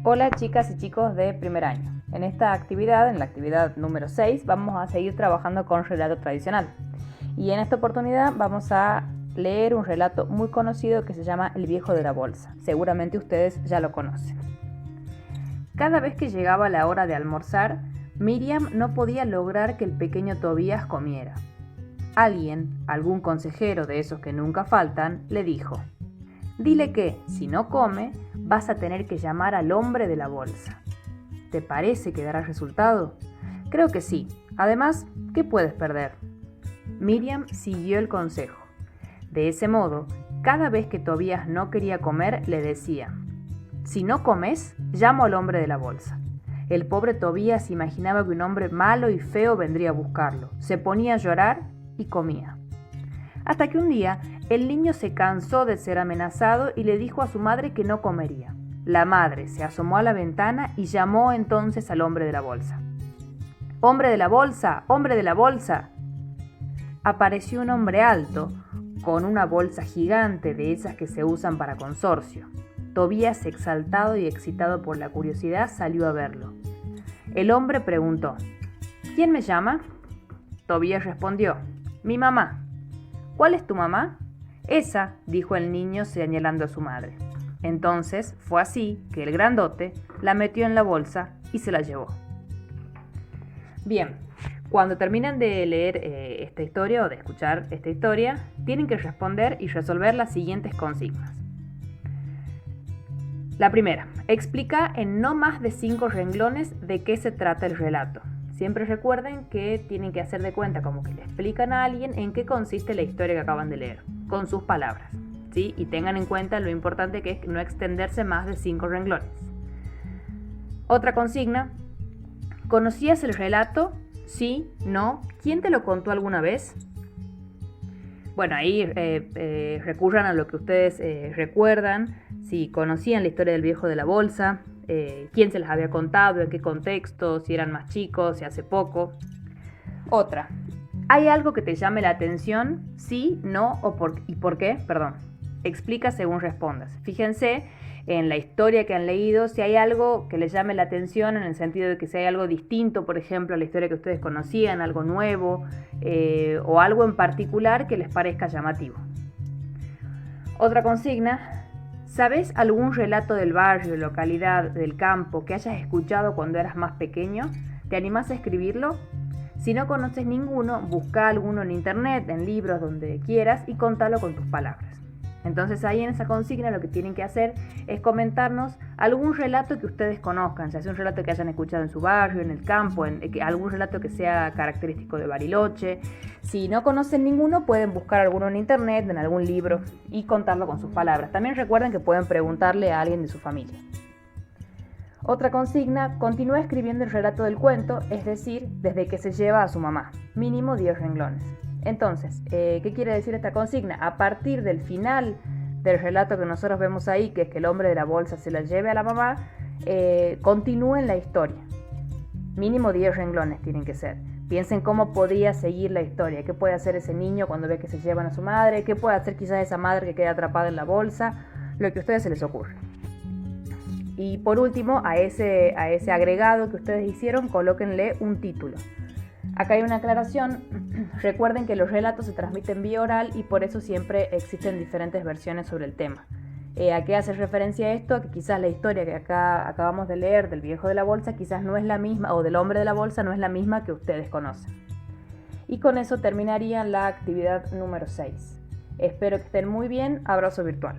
Hola chicas y chicos de primer año. En esta actividad, en la actividad número 6, vamos a seguir trabajando con relato tradicional. Y en esta oportunidad vamos a leer un relato muy conocido que se llama El viejo de la bolsa. Seguramente ustedes ya lo conocen. Cada vez que llegaba la hora de almorzar, Miriam no podía lograr que el pequeño Tobías comiera. Alguien, algún consejero de esos que nunca faltan, le dijo: «Dile que, si no come, vas a tener que llamar al hombre de la bolsa». ¿Te parece que dará resultado? Creo que sí. Además, ¿qué puedes perder? Miriam siguió el consejo. De ese modo, cada vez que Tobías no quería comer, le decía: «Si no comes, llamo al hombre de la bolsa». El pobre Tobías imaginaba que un hombre malo y feo vendría a buscarlo. Se ponía a llorar y comía. Hasta que un día, el niño se cansó de ser amenazado y le dijo a su madre que no comería. La madre se asomó a la ventana y llamó entonces al hombre de la bolsa. «¡Hombre de la bolsa! ¡Hombre de la bolsa!». Apareció un hombre alto, con una bolsa gigante de esas que se usan para consorcio. Tobías, exaltado y excitado por la curiosidad, salió a verlo. El hombre preguntó: «¿Quién me llama?». Tobías respondió: «Mi mamá». «¿Cuál es tu mamá?». «Esa», dijo el niño señalando a su madre. Entonces fue así que el grandote la metió en la bolsa y se la llevó. Bien, cuando terminan de leer esta historia o de escuchar esta historia, tienen que responder y resolver las siguientes consignas. La primera, explica en no más de 5 renglones de qué se trata el relato. Siempre recuerden que tienen que hacer de cuenta como que le explican a alguien en qué consiste la historia que acaban de leer, con sus palabras, ¿sí? Y tengan en cuenta lo importante que es no extenderse más de 5 renglones. Otra consigna, ¿conocías el relato? ¿Sí? ¿No? ¿Quién te lo contó alguna vez? Bueno, ahí recurran a lo que ustedes recuerdan, si conocían la historia del viejo de la bolsa, quién se las había contado, en qué contexto, si eran más chicos, si hace poco. Otra, ¿hay algo que te llame la atención? ¿Sí? ¿No? ¿Y por qué? Perdón. Explica según respondas. Fíjense en la historia que han leído, si hay algo que les llame la atención en el sentido de que si hay algo distinto, por ejemplo, a la historia que ustedes conocían, algo nuevo o algo en particular que les parezca llamativo. Otra consigna, ¿sabes algún relato del barrio, localidad, del campo que hayas escuchado cuando eras más pequeño? ¿Te animás a escribirlo? Si no conoces ninguno, busca alguno en internet, en libros, donde quieras y contalo con tus palabras. Entonces ahí en esa consigna lo que tienen que hacer es comentarnos algún relato que ustedes conozcan, ya sea un relato que hayan escuchado en su barrio, en el campo, algún relato que sea característico de Bariloche. Si no conocen ninguno, pueden buscar alguno en internet, en algún libro y contarlo con sus palabras. También recuerden que pueden preguntarle a alguien de su familia. Otra consigna, continúa escribiendo el relato del cuento, es decir, desde que se lleva a su mamá, mínimo 10 renglones. Entonces, ¿qué quiere decir esta consigna? A partir del final del relato que nosotros vemos ahí, que es que el hombre de la bolsa se la lleve a la mamá, continúen la historia. Mínimo 10 renglones tienen que ser. Piensen cómo podría seguir la historia, qué puede hacer ese niño cuando ve que se llevan a su madre, qué puede hacer quizás esa madre que queda atrapada en la bolsa, lo que a ustedes se les ocurre. Y por último, a ese agregado que ustedes hicieron, colóquenle un título. Acá hay una aclaración, recuerden que los relatos se transmiten vía oral y por eso siempre existen diferentes versiones sobre el tema. ¿A qué hace referencia esto? A que quizás la historia que acá acabamos de leer del viejo de la bolsa quizás no es la misma, o del hombre de la bolsa no es la misma que ustedes conocen. Y con eso terminaría la actividad número 6. Espero que estén muy bien, abrazo virtual.